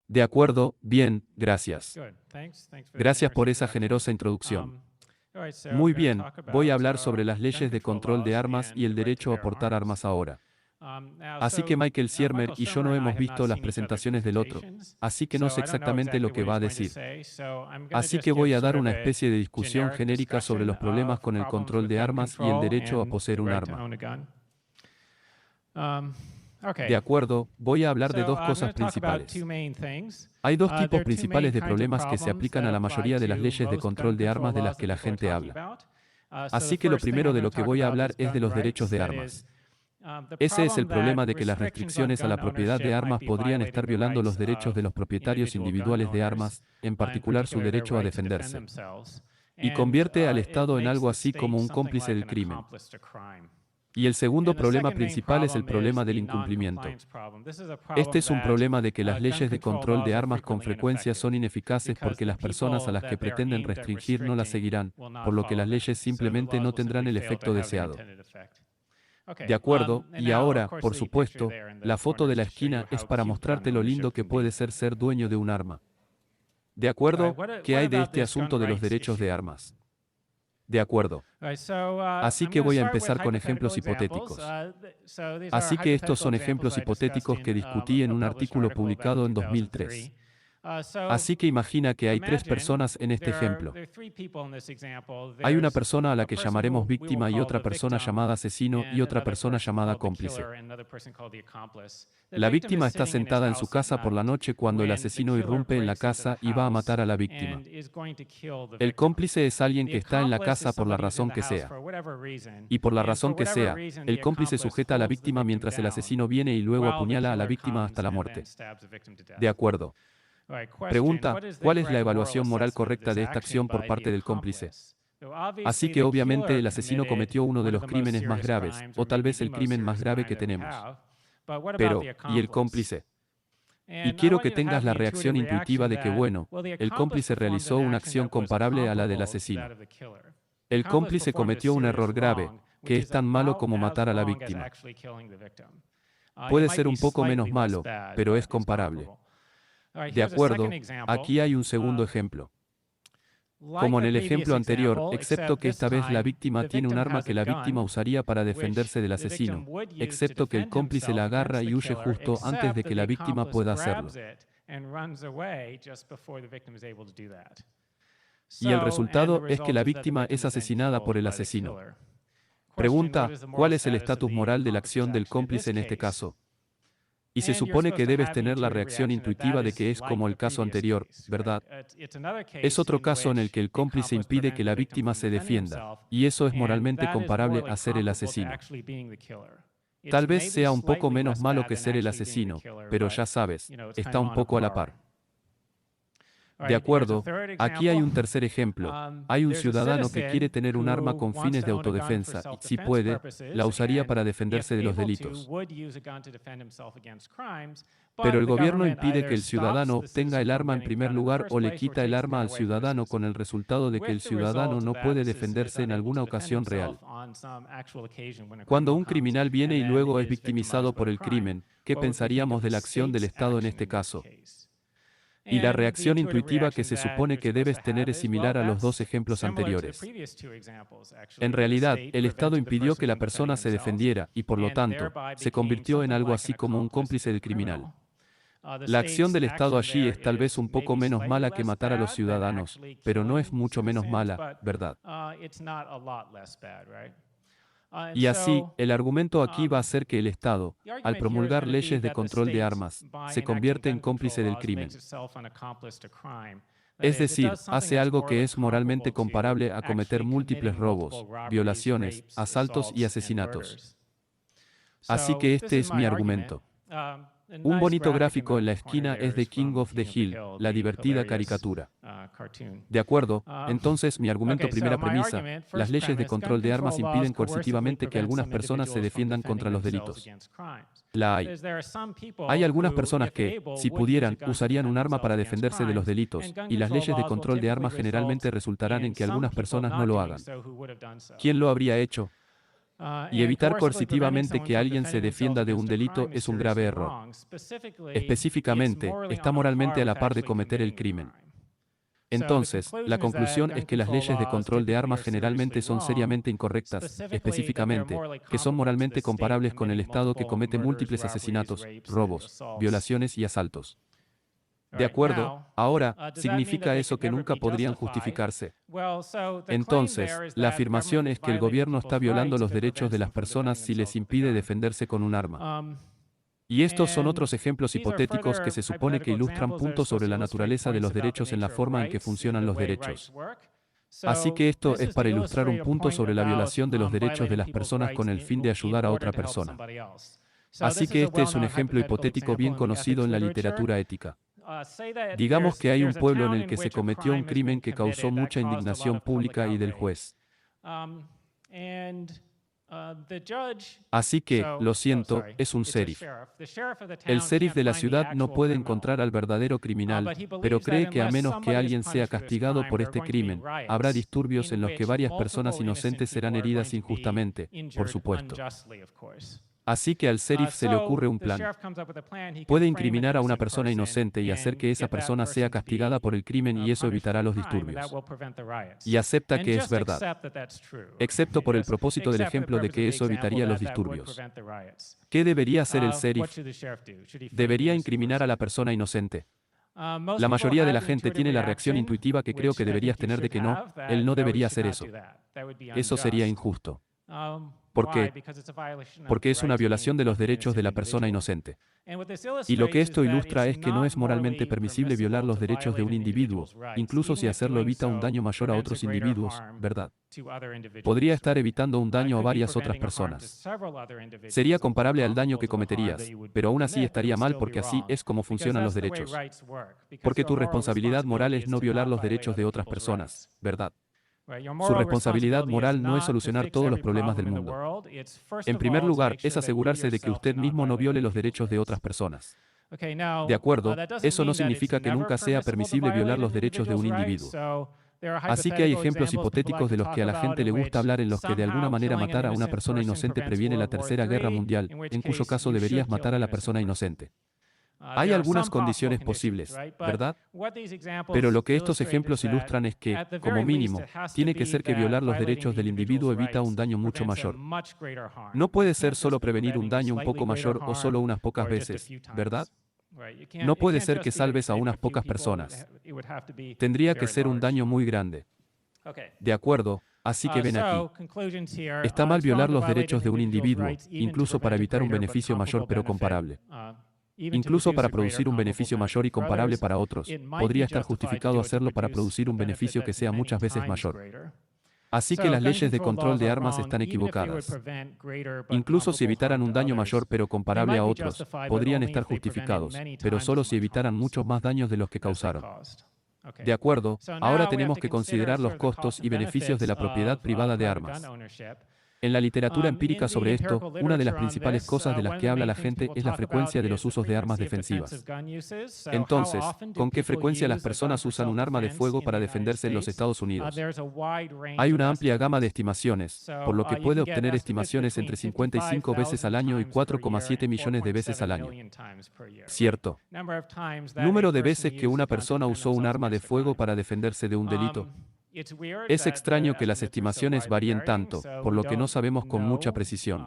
De acuerdo, bien, gracias. Gracias por esa generosa introducción. Muy bien, voy a hablar sobre las leyes de control de armas y el derecho a portar armas ahora. Así que Michael Siermer y yo no hemos visto las presentaciones del otro, así que no sé exactamente lo que va a decir. Así que voy a dar una especie de discusión genérica sobre los problemas con el control de armas y el derecho a poseer un arma. De acuerdo, voy a hablar de dos cosas principales. Hay dos tipos principales de problemas que se aplican a la mayoría de las leyes de control de armas de las que la gente habla. Así que lo primero de lo que voy a hablar es de los derechos de armas. Ese es el problema de que las restricciones a la propiedad de armas podrían estar violando los derechos de los propietarios individuales de armas, en particular su derecho a defenderse, y convierte al Estado en algo así como un cómplice del crimen. Y el segundo problema principal es el problema del incumplimiento. Este es un problema de que las leyes de control de armas con frecuencia son ineficaces porque las personas a las que pretenden restringir no las seguirán, por lo que las leyes simplemente no tendrán el efecto deseado. De acuerdo, y ahora, por supuesto, la foto de la esquina es para mostrarte lo lindo que puede ser dueño de un arma. De acuerdo, ¿qué hay de este asunto de los derechos de armas? De acuerdo. Así que voy a empezar con ejemplos hipotéticos. Así que estos son ejemplos hipotéticos que discutí en un artículo publicado en 2003. Así que imagina que hay tres personas en este ejemplo. Hay una persona a la que llamaremos víctima y otra persona llamada asesino y otra persona llamada cómplice. La víctima está sentada en su casa por la noche cuando el asesino irrumpe en la casa y va a matar a la víctima. El cómplice es alguien que está en la casa por la razón que sea. Y por la razón que sea, el cómplice sujeta a la víctima mientras el asesino viene y luego apuñala a la víctima hasta la muerte. De acuerdo. Pregunta, ¿cuál es la evaluación moral correcta de esta acción por parte del cómplice? Así que obviamente el asesino cometió uno de los crímenes más graves, o tal vez el crimen más grave que tenemos. Pero, ¿y el cómplice? Y quiero que tengas la reacción intuitiva de que, bueno, el cómplice realizó una acción comparable a la del asesino. El cómplice cometió un error grave, que es tan malo como matar a la víctima. Puede ser un poco menos malo, pero es comparable. De acuerdo, aquí hay un segundo ejemplo. Como en el ejemplo anterior, excepto que esta vez la víctima tiene un arma que la víctima usaría para defenderse del asesino, excepto que el cómplice la agarra y huye justo antes de que la víctima pueda hacerlo. Y el resultado es que la víctima es asesinada por el asesino. Pregunta, ¿cuál es el estatus moral de la acción del cómplice en este caso? Y se supone que debes tener la reacción intuitiva de que es como el caso anterior, ¿verdad? Es otro caso en el que el cómplice impide que la víctima se defienda, y eso es moralmente comparable a ser el asesino. Tal vez sea un poco menos malo que ser el asesino, pero ya sabes, está un poco a la par. De acuerdo, aquí hay un tercer ejemplo. Hay un ciudadano que quiere tener un arma con fines de autodefensa y, si puede, la usaría para defenderse de los delitos. Pero el gobierno impide que el ciudadano obtenga el arma en primer lugar o le quita el arma al ciudadano con el resultado de que el ciudadano no puede defenderse en alguna ocasión real. Cuando un criminal viene y luego es victimizado por el crimen, ¿qué pensaríamos de la acción del Estado en este caso? Y la reacción intuitiva que se supone que debes tener es similar a los dos ejemplos anteriores. En realidad, el Estado impidió que la persona se defendiera y, por lo tanto, se convirtió en algo así como un cómplice del criminal. La acción del Estado allí es tal vez un poco menos mala que matar a los ciudadanos, pero no es mucho menos mala, ¿verdad? Y así, el argumento aquí va a ser que el Estado, al promulgar leyes de control de armas, se convierte en cómplice del crimen. Es decir, hace algo que es moralmente comparable a cometer múltiples robos, violaciones, asaltos y asesinatos. Así que este es mi argumento. Un bonito gráfico en la esquina es de King of the Hill, la divertida caricatura. De acuerdo, entonces mi argumento primera premisa, las leyes de control de armas impiden coercitivamente que algunas personas se defiendan contra los delitos. La hay. Hay algunas personas que, si pudieran, usarían un arma para defenderse de los delitos, y las leyes de control de armas generalmente resultarán en que algunas personas no lo hagan. ¿Quién lo habría hecho? Y evitar coercitivamente que alguien se defienda de un delito es un grave error. Específicamente, está moralmente a la par de cometer el crimen. Entonces, la conclusión es que las leyes de control de armas generalmente son seriamente incorrectas, específicamente, que son moralmente comparables con el Estado que comete múltiples asesinatos, robos, violaciones y asaltos. De acuerdo, ahora, ¿significa eso que nunca podrían justificarse? Entonces, la afirmación es que el gobierno está violando los derechos de las personas si les impide defenderse con un arma. Y estos son otros ejemplos hipotéticos que se supone que ilustran puntos sobre la naturaleza de los derechos en la forma en que funcionan los derechos. Así que esto es para ilustrar un punto sobre la violación de los derechos de las personas con el fin de ayudar a otra persona. Así que este es un ejemplo hipotético bien conocido en la literatura ética. Digamos que hay un pueblo en el que se cometió un crimen que causó mucha indignación pública y del juez. Así que, lo siento, es un sheriff. El sheriff de la ciudad no puede encontrar al verdadero criminal, pero cree que a menos que alguien sea castigado por este crimen, habrá disturbios en los que varias personas inocentes serán heridas injustamente, por supuesto. Así que al sheriff se le ocurre un plan. Puede incriminar a una persona inocente y hacer que esa persona sea castigada por el crimen y eso evitará los disturbios. Y acepta que es verdad. Excepto por el propósito del ejemplo de que eso evitaría los disturbios. ¿Qué debería hacer el sheriff? Debería incriminar a la persona inocente. La mayoría de la gente tiene la reacción intuitiva que creo que deberías tener de que no, él no debería hacer eso. Eso sería injusto. ¿Por qué? Porque es una violación de los derechos de la persona inocente. Y lo que esto ilustra es que no es moralmente permisible violar los derechos de un individuo, incluso si hacerlo evita un daño mayor a otros individuos, ¿verdad? Podría estar evitando un daño a varias otras personas. Sería comparable al daño que cometerías, pero aún así estaría mal porque así es como funcionan los derechos. Porque tu responsabilidad moral es no violar los derechos de otras personas, ¿verdad? Su responsabilidad moral no es solucionar todos los problemas del mundo. En primer lugar, es asegurarse de que usted mismo no viole los derechos de otras personas. De acuerdo, eso no significa que nunca sea permisible violar los derechos de un individuo. Así que hay ejemplos hipotéticos de los que a la gente le gusta hablar en los que de alguna manera matar a una persona inocente previene la Tercera Guerra Mundial, en cuyo caso deberías matar a la persona inocente. Hay algunas condiciones posibles, ¿verdad? Pero lo que estos ejemplos ilustran es que, como mínimo, tiene que ser que violar los derechos del individuo evita un daño mucho mayor. No puede ser solo prevenir un daño un poco mayor o solo unas pocas veces, ¿verdad? No puede ser que salves a unas pocas personas. Tendría que ser un daño muy grande. De acuerdo, así que ven aquí. Está mal violar los derechos de un individuo, incluso para evitar un beneficio mayor pero comparable. Incluso para producir un beneficio mayor y comparable para otros, podría estar justificado hacerlo para producir un beneficio que sea muchas veces mayor. Así que las leyes de control de armas están equivocadas. Incluso si evitaran un daño mayor pero comparable a otros, podrían estar justificados, pero solo si evitaran muchos más daños de los que causaron. De acuerdo, ahora tenemos que considerar los costos y beneficios de la propiedad privada de armas. En la literatura empírica sobre esto, una de las principales cosas de las que habla la gente es la frecuencia de los usos de armas defensivas. Entonces, ¿con qué frecuencia las personas usan un arma de fuego para defenderse en los Estados Unidos? Hay una amplia gama de estimaciones, por lo que puede obtener estimaciones entre 55 veces al año y 4,7 millones de veces al año. ¿Cierto? Número de veces que una persona usó un arma de fuego para defenderse de un delito. Es extraño que las estimaciones varíen tanto, por lo que no sabemos con mucha precisión.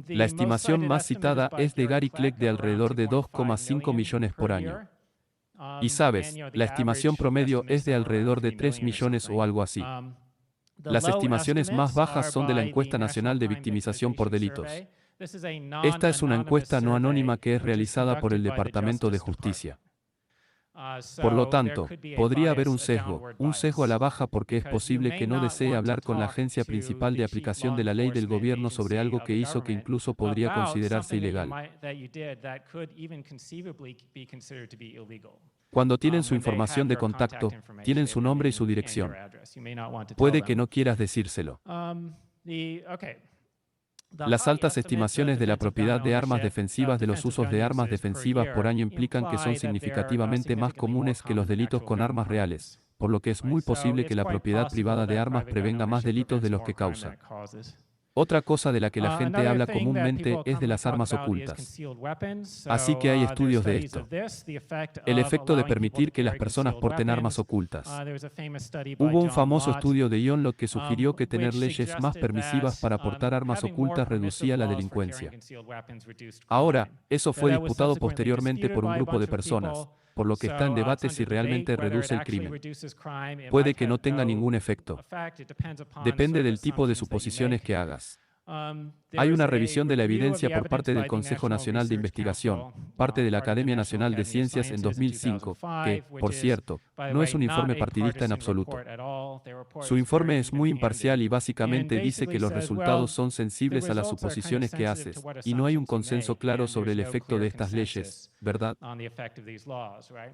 La estimación más citada es de Gary Kleck de alrededor de 2,5 millones por año. Y sabes, la estimación promedio es de alrededor de 3 millones o algo así. Las estimaciones más bajas son de la Encuesta Nacional de Victimización por Delitos. Esta es una encuesta no anónima que es realizada por el Departamento de Justicia. Por lo tanto, podría haber un sesgo a la baja porque es posible que no desee hablar con la agencia principal de aplicación de la ley del gobierno sobre algo que hizo que incluso podría considerarse ilegal. Cuando tienen su información de contacto, tienen su nombre y su dirección. Puede que no quieras decírselo. Las altas estimaciones de la propiedad de armas defensivas de los usos de armas defensivas por año implican que son significativamente más comunes que los delitos con armas reales, por lo que es muy posible que la propiedad privada de armas prevenga más delitos de los que causa. Otra cosa de la que la gente habla comúnmente es de las armas ocultas. Así que hay estudios de esto. El efecto de permitir que las personas porten armas ocultas. Hubo un famoso estudio de John Locke que sugirió que tener leyes más permisivas para portar armas ocultas reducía la delincuencia. Ahora, eso fue disputado posteriormente por un grupo de personas, por lo que está en debate si realmente reduce el crimen. Puede que no tenga ningún efecto. Depende del tipo de suposiciones que hagas. Hay una revisión de la evidencia por parte del Consejo Nacional de Investigación, parte de la Academia Nacional de Ciencias en 2005, que, por cierto, no es un informe partidista en absoluto. Su informe es muy imparcial y básicamente dice que los resultados son sensibles a las suposiciones que haces, y no hay un consenso claro sobre el efecto de estas leyes, ¿verdad?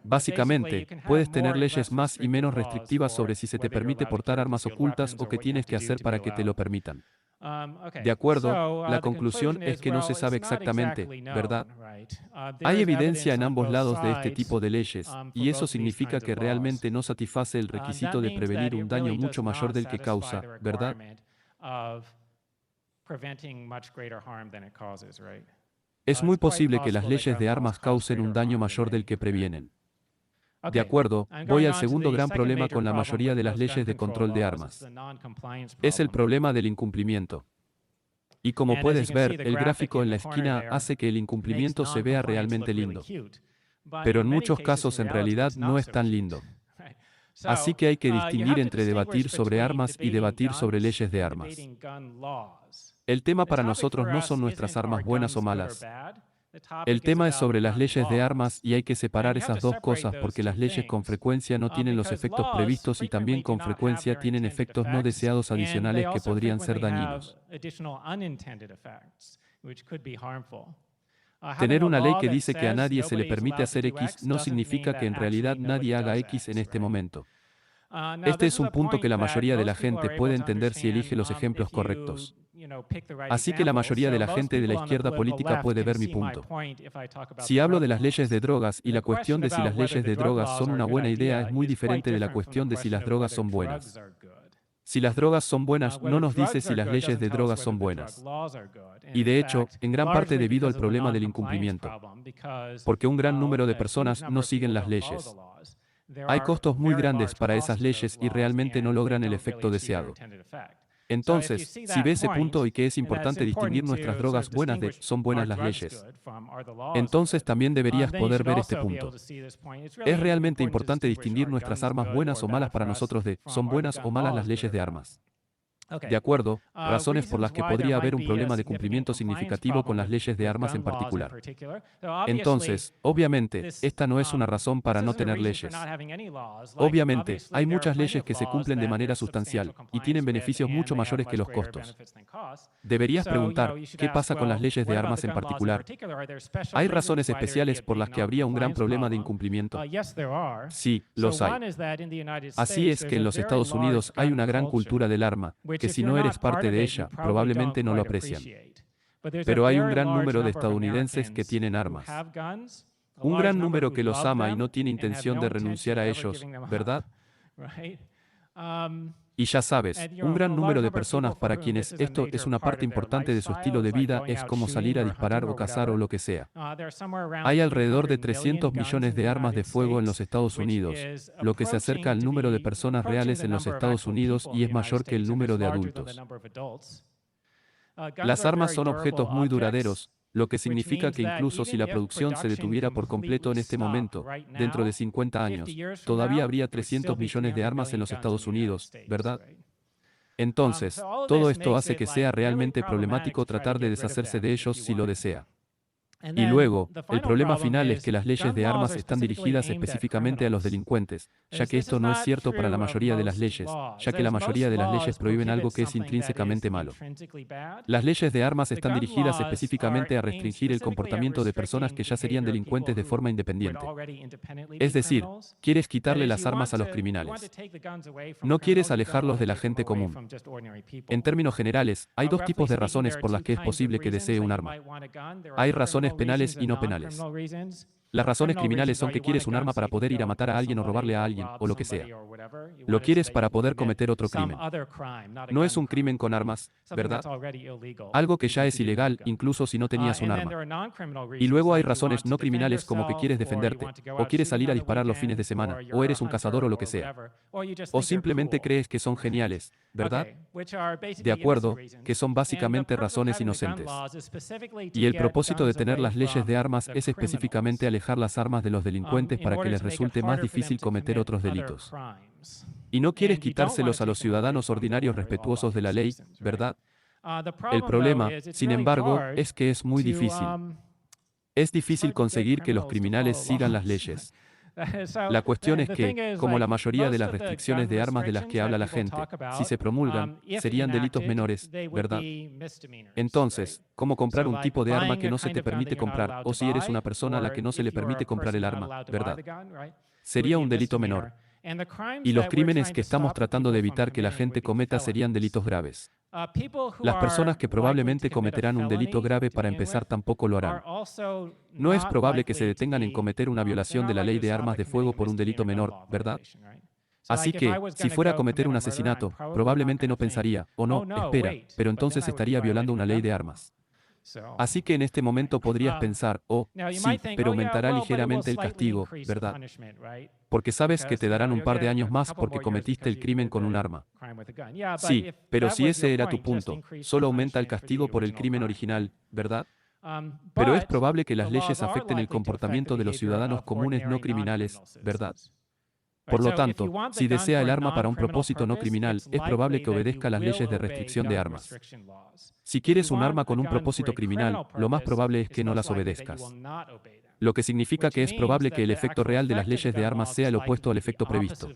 Básicamente, puedes tener leyes más y menos restrictivas sobre si se te permite portar armas ocultas o qué tienes que hacer para que te lo permitan. De acuerdo, la conclusión es que no se sabe exactamente, ¿verdad? Hay evidencia en ambos lados de este tipo de leyes, y eso significa que realmente no satisface el requisito de prevenir un daño mucho mayor del que causa, ¿verdad? Es muy posible que las leyes de armas causen un daño mayor del que previenen. De acuerdo, voy al segundo gran problema con la mayoría de las leyes de control de armas. Es el problema del incumplimiento. Y como puedes ver, el gráfico en la esquina hace que el incumplimiento se vea realmente lindo. Pero en muchos casos en realidad no es tan lindo. Así que hay que distinguir entre debatir sobre armas y debatir sobre leyes de armas. El tema para nosotros no son nuestras armas buenas o malas. El tema es sobre las leyes de armas y hay que separar esas dos cosas porque las leyes con frecuencia no tienen los efectos previstos y también con frecuencia tienen efectos no deseados adicionales que podrían ser dañinos. Tener una ley que dice que a nadie se le permite hacer X no significa que en realidad nadie haga X en este momento. Este es un punto que la mayoría de la gente puede entender si elige los ejemplos correctos. Así que la mayoría de la gente de la izquierda política puede ver mi punto. Si hablo de las leyes de drogas y la cuestión de si las leyes de drogas son una buena idea es muy diferente de la cuestión de si las drogas son buenas. Si las drogas son buenas, no nos dice si las leyes de drogas son buenas. Y de hecho, en gran parte debido al problema del incumplimiento. Porque un gran número de personas no siguen las leyes. Hay costos muy grandes para esas leyes y realmente no logran el efecto deseado. Entonces, si ve ese punto y que es importante distinguir nuestras drogas buenas de son buenas las leyes, entonces también deberías poder ver este punto. Es realmente importante distinguir nuestras armas buenas o malas para nosotros de son buenas o malas las leyes de armas. De acuerdo, razones por las que podría haber un problema de cumplimiento significativo con las leyes de armas en particular. Entonces, obviamente, esta no es una razón para no tener leyes. Obviamente, hay muchas leyes que se cumplen de manera sustancial y tienen beneficios mucho mayores que los costos. Deberías preguntar, ¿qué pasa con las leyes de armas en particular? ¿Hay razones especiales por las que habría un gran problema de incumplimiento? Sí, los hay. Así es que en los Estados Unidos hay una gran cultura del arma, que si no eres parte de ella, probablemente no lo aprecian. Pero hay un gran número de estadounidenses que tienen armas. Un gran número que los ama y no tiene intención de renunciar a ellos, ¿verdad? Y ya sabes, un gran número de personas para quienes esto es una parte importante de su estilo de vida es como salir a disparar o cazar o lo que sea. Hay alrededor de 300 millones de armas de fuego en los Estados Unidos, lo que se acerca al número de personas reales en los Estados Unidos y es mayor que el número de adultos. Las armas son objetos muy duraderos, lo que significa que incluso si la producción se detuviera por completo en este momento, dentro de 50 años, todavía habría 300 millones de armas en los Estados Unidos, ¿verdad? Entonces, todo esto hace que sea realmente problemático tratar de deshacerse de ellos si lo desea. Y luego, el problema final es que las leyes de armas están dirigidas específicamente a los delincuentes, ya que esto no es cierto para la mayoría de las leyes, ya que la mayoría de las leyes prohíben algo que es intrínsecamente malo. Las leyes de armas están dirigidas específicamente a restringir el comportamiento de personas que ya serían delincuentes de forma independiente. Es decir, quieres quitarle las armas a los criminales. No quieres alejarlos de la gente común. En términos generales, hay dos tipos de razones por las que es posible que desee un arma. Hay razones penales y no penales. Las razones criminales son que quieres un arma para poder ir a matar a alguien o robarle a alguien, o lo que sea. Lo quieres para poder cometer otro crimen. No es un crimen con armas, ¿verdad? Algo que ya es ilegal, incluso si no tenías un arma. Y luego hay razones no criminales como que quieres defenderte, o quieres salir a disparar los fines de semana, o eres un cazador o lo que sea. O simplemente crees que son geniales, ¿verdad? De acuerdo, que son básicamente razones inocentes. Y el propósito de tener las leyes de armas es específicamente alejar las armas de los delincuentes para que les resulte más difícil cometer otros delitos. Y no quieres quitárselos a los ciudadanos ordinarios respetuosos de la ley, ¿verdad? El problema, sin embargo, es que es muy difícil. Es difícil conseguir que los criminales sigan las leyes. La cuestión es que, como la mayoría de las restricciones de armas de las que habla la gente, si se promulgan, serían delitos menores, ¿verdad? Entonces, ¿cómo comprar un tipo de arma que no se te permite comprar, o si eres una persona a la que no se le permite comprar el arma, ¿verdad? Sería un delito menor. Y los crímenes que estamos tratando de evitar que la gente cometa serían delitos graves. Las personas que probablemente cometerán un delito grave para empezar tampoco lo harán. No es probable que se detengan en cometer una violación de la ley de armas de fuego por un delito menor, ¿verdad? Así que, si fuera a cometer un asesinato, probablemente no pensaría, o no, espera, pero entonces estaría violando una ley de armas. Así que en este momento podrías pensar, sí, pero aumentará ligeramente el castigo, ¿verdad? Porque sabes que te darán un par de años más porque cometiste el crimen con un arma. Sí, pero si ese era tu punto, solo aumenta el castigo por el crimen original, ¿verdad? Pero es probable que las leyes afecten el comportamiento de los ciudadanos comunes no criminales, ¿verdad? Por lo tanto, si desea el arma para un propósito no criminal, es probable que obedezca las leyes de restricción de armas. Si quieres un arma con un propósito criminal, lo más probable es que no las obedezcas. Lo que significa que es probable que el efecto real de las leyes de armas sea el opuesto al efecto previsto.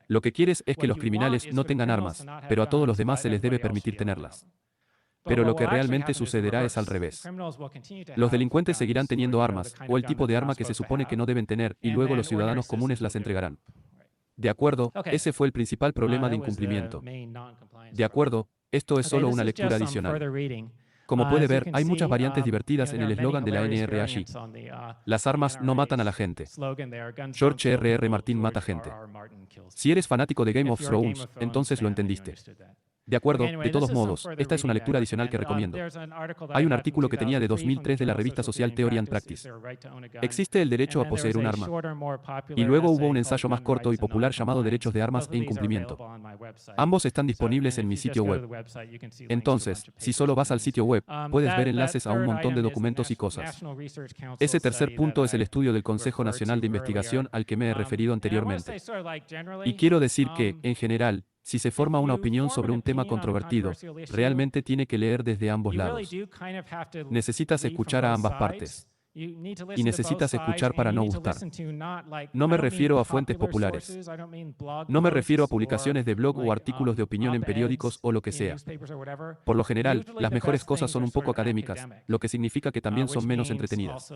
Lo que quieres es que los criminales no tengan armas, pero a todos los demás se les debe permitir tenerlas. Pero lo que realmente sucederá es al revés. Los delincuentes seguirán teniendo armas, o el tipo de arma que se supone que no deben tener, y luego los ciudadanos comunes las entregarán. De acuerdo, ese fue el principal problema de incumplimiento. De acuerdo, esto es solo una lectura adicional. Como puede ver, hay muchas variantes divertidas en el eslogan de la NRA. Las armas no matan a la gente. George R.R. Martin mata gente. Si eres fanático de Game of Thrones, entonces lo entendiste. De acuerdo, de todos modos, esta es una lectura adicional que recomiendo. Hay un artículo que tenía de 2003 de la revista social Theory and Practice. Existe el derecho a poseer un arma. Y luego hubo un ensayo más corto y popular llamado Derechos de Armas e Incumplimiento. Ambos están disponibles en mi sitio web. Entonces, si solo vas al sitio web, puedes ver enlaces a un montón de documentos y cosas. Ese tercer punto es el estudio del Consejo Nacional de Investigación al que me he referido anteriormente. Y quiero decir que, en general, si se forma una opinión sobre un tema controvertido, realmente tiene que leer desde ambos lados. Necesitas escuchar a ambas partes. Y necesitas escuchar para no gustar. No me refiero a fuentes populares. No me refiero a publicaciones de blog o artículos de opinión en periódicos o lo que sea. Por lo general, las mejores cosas son un poco académicas, lo que significa que también son menos entretenidas.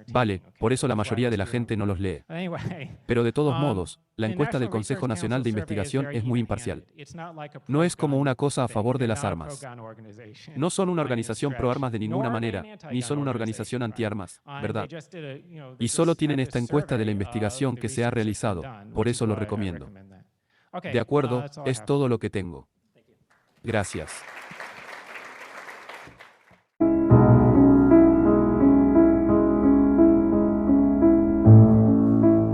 Vale, por eso la mayoría de la gente no los lee. Pero de todos modos, la encuesta del Consejo Nacional de Investigación es muy imparcial. No es como una cosa a favor de las armas. No son una organización pro armas de ninguna manera, ni son una organización anti-armas, ¿verdad? Y solo tienen esta encuesta de la investigación que se ha realizado, por eso lo recomiendo. De acuerdo, es todo lo que tengo. Gracias.